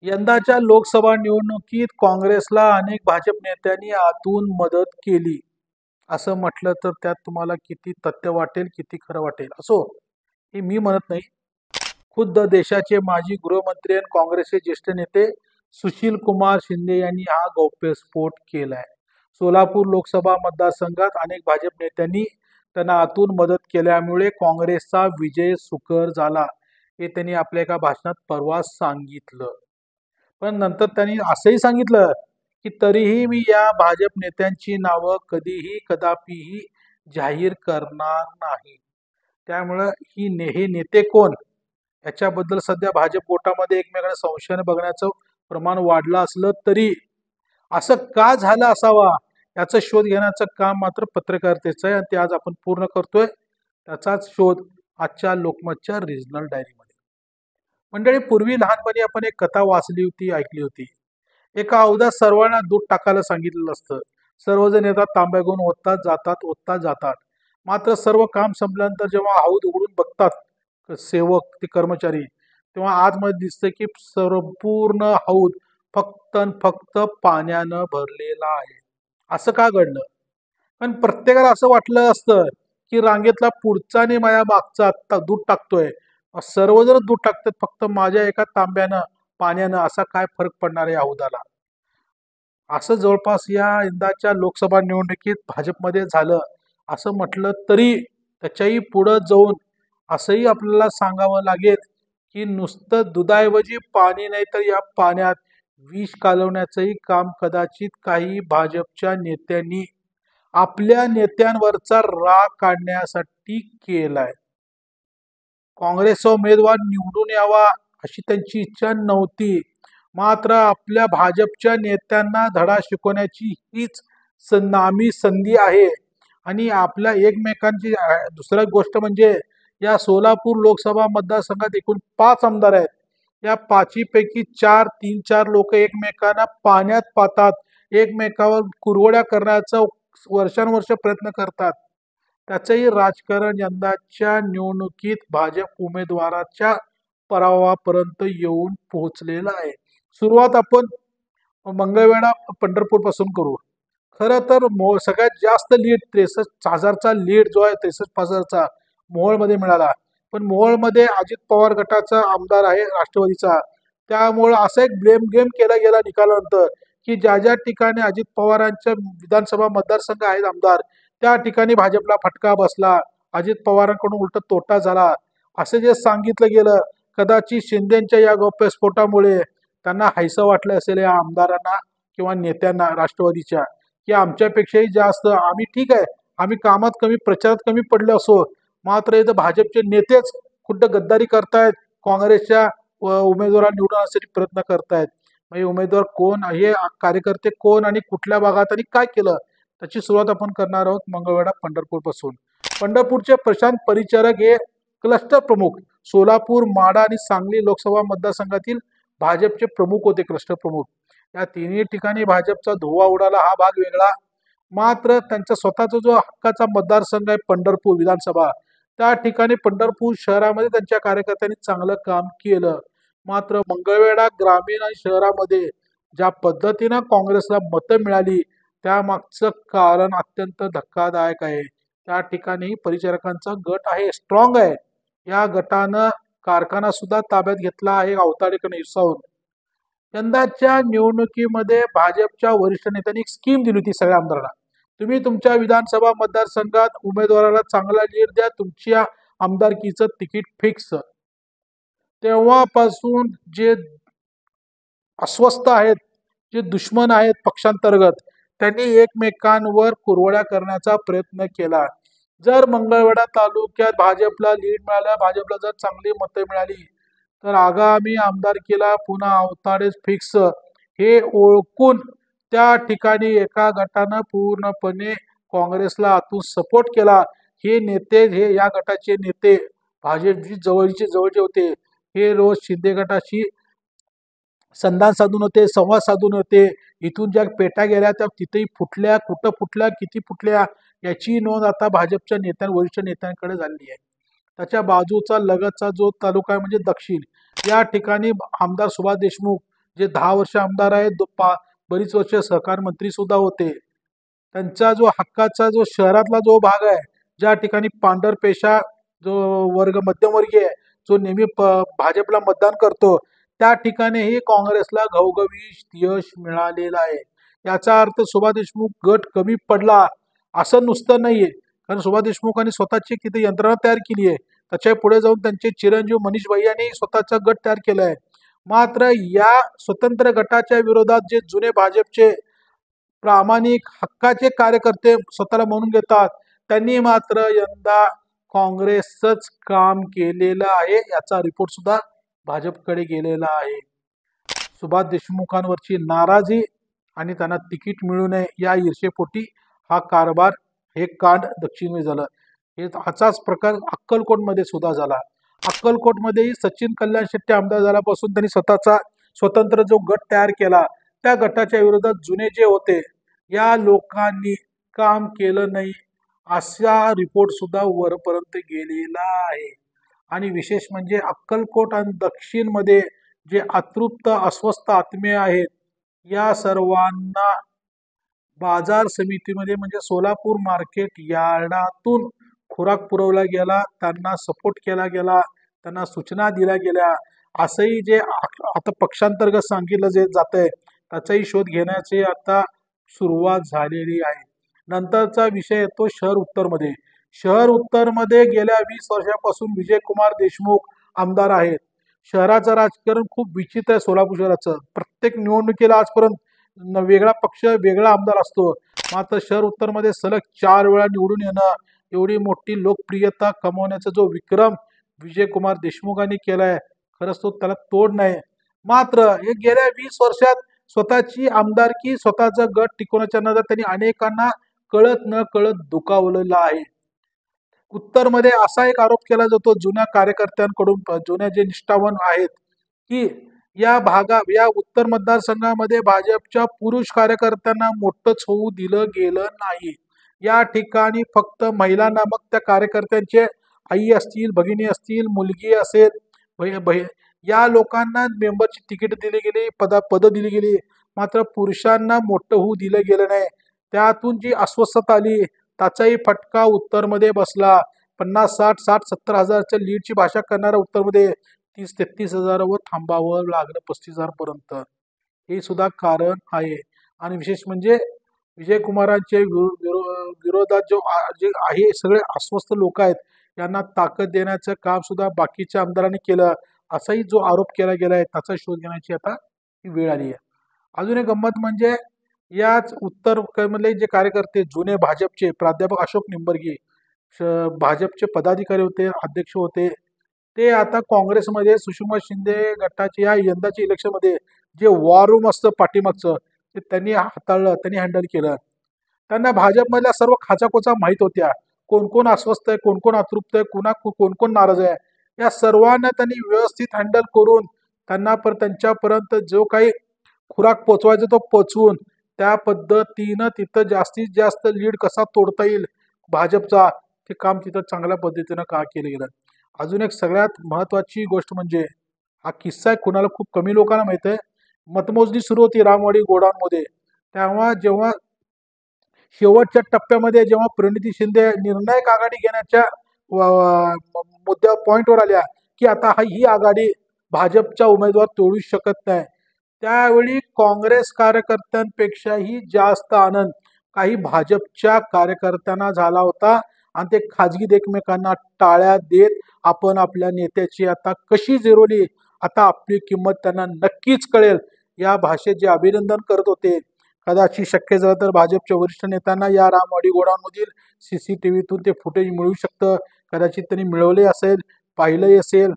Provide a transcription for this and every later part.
यंदाच्या लोकसभा निवडणुकीत काँग्रेसला अनेक भाजप नेत्यांनी आतून मदत केली असं म्हटलं तर त्यात तुम्हाला किती तथ्य वाटेल, किती खरं वाटेल. असो, हे मी म्हणत नाही. खुद्द देशाचे माजी गृहमंत्री आणि काँग्रेसचे ज्येष्ठ नेते सुशील कुमार शिंदे यांनी हा गौप्यस्फोट केलाय. सोलापूर लोकसभा मतदारसंघात अनेक भाजप नेत्यांनी त्यांना आतून मदत केल्यामुळे काँग्रेसचा विजय सुकर झाला, हे त्यांनी आपल्या एका भाषणात परवा सांगितलं. पण नंतर त्यांनी असंही सांगितलं की तरीही मी या भाजप नेत्यांची नावं कधीही कदापिही जाहीर करणार नाही. त्यामुळं हे नेते कोण याच्याबद्दल सध्या भाजप गोटामध्ये एकमेकांना संशयाने बघण्याचं प्रमाण वाढलं असलं तरी असं का झालं असावा याचा शोध घेण्याचं काम मात्र पत्रकारितेचं आहे आणि ते आज आपण पूर्ण करतोय. त्याचाच शोध आजच्या लोकमतच्या रिजनल डायरीमध्ये. मंडळी, पूर्वी लहानपणी आपण एक कथा वाचली होती, ऐकली होती. एका अवधात सर्वांना दूध टाकायला सांगितलेलं असतं. सर्वजण येतात, तांब्या घेऊन ओततात जातात. मात्र सर्व काम संपल्यानंतर जेव्हा हौद उघडून बघतात सेवक ते कर्मचारी, तेव्हा आतमध्ये दिसतं की संपूर्ण हौद फक्त आणि फक्त पाण्यानं भरलेला आहे. असं का घडलं? पण प्रत्येकाला असं वाटलं असतं की रांगेतला पुढचा आणि माझ्या मागचा दूध टाकतोय, सर्वजण दूध टाकतात, फक्त माझ्या एका तांब्यानं पाण्यानं असा काय फरक पडणार आहे हौदाला. असं जवळपास या यंदाच्या लोकसभा निवडणुकीत भाजपमध्ये झालं असं म्हटलं तरी त्याच्याही पुढं जाऊन असंही आपल्याला सांगावं लागेल की नुसतं दुधाऐवजी पाणी नाही तर या पाण्यात विष कालवण्याचंही काम कदाचित काही भाजपच्या नेत्यांनी आपल्या नेत्यांवरचा राग काढण्यासाठी केलाय. काँग्रेसचा उमेदवार निवडून यावा अशी त्यांची इच्छा नव्हती, मात्र आपल्या भाजपच्या नेत्यांना धडा शिकवण्याची हीच नामी संधी आहे. आणि आपल्या एकमेकांची दुसरी गोष्ट म्हणजे या सोलापूर लोकसभा मतदारसंघात एकूण 5 आमदार आहेत. या 5 पैकी 3-4 लोक एकमेकांना पाण्यात पातात, एकमेकावर कुरवड्या करण्याचा वर्षानुवर्ष प्रयत्न करतात. त्याचंही राजकारण यंदाच्या निवडणुकीत भाजप उमेदवाराच्या पराभवापर्यंत येऊन पोहोचलेलं आहे. सुरुवात आपण मंगळवेढा पंढरपूर पासून करू. खरं तर सगळ्यात जास्त लीड 63,000चा लीड जो आहे 63,000चा मोहोळमध्ये मिळाला. पण मोहोळमध्ये अजित पवार गटाचा आमदार आहे राष्ट्रवादीचा. त्यामुळं असा एक ब्लेम गेम केला गेला निकालानंतर की ज्या ठिकाणी अजित पवारांच्या विधानसभा मतदारसंघ आहेत आमदार, त्या ठिकाणी भाजपला फटका बसला, अजित पवारांकडून उलट तोटा झाला असं जे सांगितलं गेलं. कदाचित शिंदेच्या या गौप्यस्फोटामुळे त्यांना हायसं वाटलं असेल या आमदारांना किंवा नेत्यांना राष्ट्रवादीच्या की आमच्यापेक्षाही जास्त आम्ही ठीक आहे, आम्ही कामात कमी प्रचारात कमी पडले असो, मात्र इथं भाजपचे नेतेच खुद्द गद्दारी करतायत, काँग्रेसच्या उमेदवाराला निवडून आणण्यासाठी प्रयत्न करतायत. म्हणजे उमेदवार कोण, हे कार्यकर्ते कोण आणि कुठल्या भागात आणि काय केलं, त्याची सुरुवात आपण करणार आहोत मंगळवेढा पंढरपूर पासून. पंढरपूरचे प्रशांत परिचारक हे क्लस्टर प्रमुख, सोलापूर, माढा आणि सांगली लोकसभा मतदारसंघातील भाजपचे प्रमुख होते, क्लस्टर प्रमुख. या तिन्ही ठिकाणी भाजपचा धुव्वा उडाला हा भाग वेगळा. मात्र त्यांचा स्वतःचा जो हक्काचा मतदारसंघ आहे पंढरपूर विधानसभा, त्या ठिकाणी पंढरपूर शहरामध्ये त्यांच्या कार्यकर्त्यांनी चांगलं काम केलं. मात्र मंगळवेढा ग्रामीण आणि शहरामध्ये ज्या पद्धतीनं काँग्रेसला मतं मिळाली त्यामागचं कारण अत्यंत धक्कादायक आहे. त्या ठिकाणी परिचारकांचा गट आहे, स्ट्रॉंग आहे. या गटानं कारखाना सुद्धा ताब्यात घेतला आहे अवताडेकडे हिसावून. यंदाच्या निवडणुकीमध्ये भाजपच्या वरिष्ठ नेत्यांनी एक स्कीम दिली होती सगळ्या आमदारांना. तुम्ही तुमच्या विधानसभा मतदारसंघात उमेदवाराला चांगला लीड द्या, तुमच्या आमदारकीचं तिकीट फिक्स. तेव्हापासून जे अस्वस्थ आहेत, जे दुश्मन आहेत पक्षांतर्गत, त्यांनी एकमेकांवर कुरवड्या करण्याचा प्रयत्न केला. जर मंगळवेढा तालुक्यात भाजपला लीड मिळालं, भाजपला जर चांगली मतं मिळाली तर आगामी आमदारकीला पुन्हा अवताडेच फिक्स हे ओळखून त्या ठिकाणी एका गटानं पूर्णपणे काँग्रेसला आतून सपोर्ट केला. हे नेते, हे या गटाचे नेते भाजपची जवळचे होते, हे रोज शिंदे गटाशी संधान साधून होते, संवाद साधून होते. इथून ज्या पेट्या गेल्या त्या तिथेही फुटल्या, कुठं फुटल्या, किती फुटल्या याची नोंद आता भाजपच्या वरिष्ठ नेत्यांकडे झालेली आहे. त्याच्या बाजूचा लगतचा जो तालुका आहे म्हणजे दक्षिण, या ठिकाणी आमदार सुभाष देशमुख जे 10 वर्ष आमदार आहेत, बरीच वर्ष सहकार मंत्री सुद्धा होते, त्यांचा जो हक्काचा जो शहरातला जो भाग आहे, ज्या ठिकाणी पांढरपेशा जो वर्ग मध्यमवर्गीय आहे, जो नेहमी भाजपला मतदान करतो, त्या ठिकाणीही काँग्रेसला घवघवीत यश मिळालेलं आहे. याचा अर्थ सुभाष देशमुख गट कमी पडला असं नुसतं नाहीये, कारण सुभाष देशमुखांनी स्वतःची किती यंत्रणा तयार केली आहे. त्याच्या पुढे जाऊन त्यांचे चिरंजीव मनीष भैयांनी स्वतःचा गट तयार केलाय. मात्र या स्वतंत्र गटाच्या विरोधात जे जुने भाजपचे प्रामाणिक हक्काचे कार्यकर्ते स्वतःला म्हणून घेतात, त्यांनी मात्र यंदा काँग्रेसच काम केलेलं आहे. याचा रिपोर्ट सुद्धा भाजपकडे गेलेला आहे. सुभाष देशमुखांवरची नाराजी आणि त्यांना तिकीट मिळू नये या ईर्षेपोटी हा कारभार, हे कांड दक्षिणेत झालं. हाचाच प्रकार अक्कलकोटमध्ये सुद्धा झाला. अक्कलकोटमध्येही सचिन कल्याण शेट्टी आमदार झाल्यापासून त्यांनी स्वतःचा स्वतंत्र जो गट तयार केला, त्या गटाच्या विरोधात जुने जे होते या लोकांनी काम केलं नाही असा रिपोर्ट सुद्धा वरपर्यंत गेलेला आहे. आणि विशेष म्हणजे अक्कलकोट आणि दक्षिणमध्ये जे अतृप्त अस्वस्थ आत्मे आहेत, या सर्वांना बाजार समितीमध्ये म्हणजे सोलापूर मार्केट यार्डातून खुराक पुरवला गेला, त्यांना सपोर्ट केला गेला, त्यांना सूचना दिल्या गेल्या. असंही जे आता पक्षांतर्गत सांगितलं जे जात आहे त्याचाही शोध घेण्याची आता सुरुवात झालेली आहे. नंतरचा विषय येतो शहर उत्तरमध्ये. शहर उत्तरमध्ये गेल्या 20 वर्षापासून विजयकुमार देशमुख आमदार आहेत. शहराचं राजकारण खूप विचित्र आहे. सोलापूर शहराचं प्रत्येक निवडणुकीला आजपर्यंत वेगळा पक्ष वेगळा आमदार असतो, मात्र शहर उत्तरमध्ये सलग 4 वेळा निवडून येणं, एवढी मोठी लोकप्रियता कमवण्याचा जो विक्रम विजयकुमार देशमुखांनी केलाय, खरंच तो त्याला तोड नाही. मात्र हे गेल्या 20 वर्षात स्वतःची आमदारकी, स्वतःचा गट टिकवण्याच्या नादात त्यांनी अनेकांना कळत न कळत दुखावलेलं आहे. उत्तरमध्ये असा एक आरोप केला जातो जुन्या कार्यकर्त्यांकडून, जुन्या जे निष्ठावान आहेत, की या उत्तर मतदारसंघामध्ये भाजपच्या पुरुष कार्यकर्त्यांना मोठंच होऊ दिलं गेलं नाही. या ठिकाणी फक्त महिलांना, मग त्या कार्यकर्त्यांचे आई असतील, भगिनी असतील, मुलगी असेल, या लोकांना मेंबरची तिकीट दिली गेली, पद दिली गेली, मात्र पुरुषांना मोठं होऊ दिलं गेलं नाही. त्यातून जी अस्वस्थता आली त्याचाही फटका उत्तरमध्ये बसला. 50, 60, 70 हजारच्या लीडची भाषा करणाऱ्या उत्तरमध्ये 30-33 हजारावर थांबावं लागलं, 35,000 पर्यंत. हे सुद्धा कारण आहे. आणि विशेष म्हणजे विजयकुमारांच्या विरोधात जे आहे सगळे अस्वस्थ लोक आहेत, यांना ताकद देण्याचं काम सुद्धा बाकीच्या आमदारांनी केलं, असाही जो आरोप केला गेला आहे त्याचा शोध घेण्याची आता ही वेळ आली आहे. अजून एक गंमत म्हणजे याच उत्तर मधले जे कार्यकर्ते जुने भाजपचे, प्राध्यापक अशोक निंबर्गी भाजपचे पदाधिकारी होते, अध्यक्ष होते, ते आता काँग्रेसमध्ये सुषमा शिंदे गटाच्या या यंदाच्या इलेक्शनमध्ये जे वॉर रूम असतं पाठीमागचं, ते त्यांनी हाताळलं, त्यांनी हँडल केलं. त्यांना भाजपमधल्या सर्व खाचाखोचा माहीत होत्या, कोण कोण अस्वस्थ आहे, कोण कोण अतृप्त आहे, कोण कोण नाराज आहे. या सर्वांना त्यांनी व्यवस्थित हँडल करून त्यांच्यापर्यंत जो काही खुराक पोचवायचा तो पोचवून, त्या पद्धतीनं तिथं जास्तीत जास्त लीड कसा तोडता येईल भाजपचा, ते काम तिथं चांगल्या पद्धतीनं का केलं गेलं. अजून एक सगळ्यात महत्वाची गोष्ट म्हणजे हा किस्सा आहे, कुणाला खूप कमी लोकांना माहित आहे. मतमोजणी सुरू होती रामवाडी गोडाऊनमध्ये, जेव्हा शेवटच्या टप्प्यामध्ये जेव्हा प्रणिती शिंदे निर्णायक आघाडी घेण्याच्या मुद्द्या पॉइंटवर आल्या, की आता ही आघाडी भाजपचा उमेदवार तोडू शकत नाही, त्यावेळी काँग्रेस कार्यकर्त्यांपेक्षाही जास्त आनंद काही भाजपच्या कार्यकर्त्यांना झाला होता. आणि ते खाजगीत एकमेकांना टाळ्या देत आपण आपल्या नेत्याची आता कशी जिरवली, आता आपली किंमत त्यांना नक्कीच कळेल, या भाषेत जे अभिनंदन करत होते. कदाचित शक्य झालं तर भाजपच्या वरिष्ठ नेत्यांना या रामवाडी गोडाऊनमधील CCTVतून ते फुटेज मिळू शकतं, कदाचित त्यांनी मिळवले असेल, पाहिलंही असेल.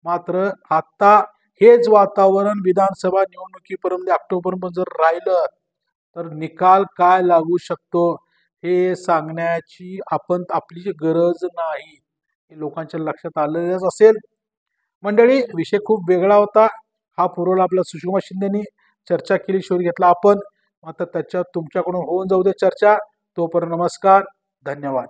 मात्र आता हेच वातावरण विधानसभा निवडणुकीपर्यंत ऑक्टोबरमध्ये जर राहिलं तर निकाल काय लागू शकतो हे सांगण्याची आपली गरज नाही, हे लोकांच्या लक्षात आलेलंच असेल. मंडळी, विषय खूप वेगळा होता. हा पुरवला आपल्या सुषमा शिंदेनी, चर्चा केली, शोध घेतला आपण. मात्र त्याच्यात तुमच्याकडून होऊन जाऊ दे चर्चा. तोपर्यंत नमस्कार, धन्यवाद.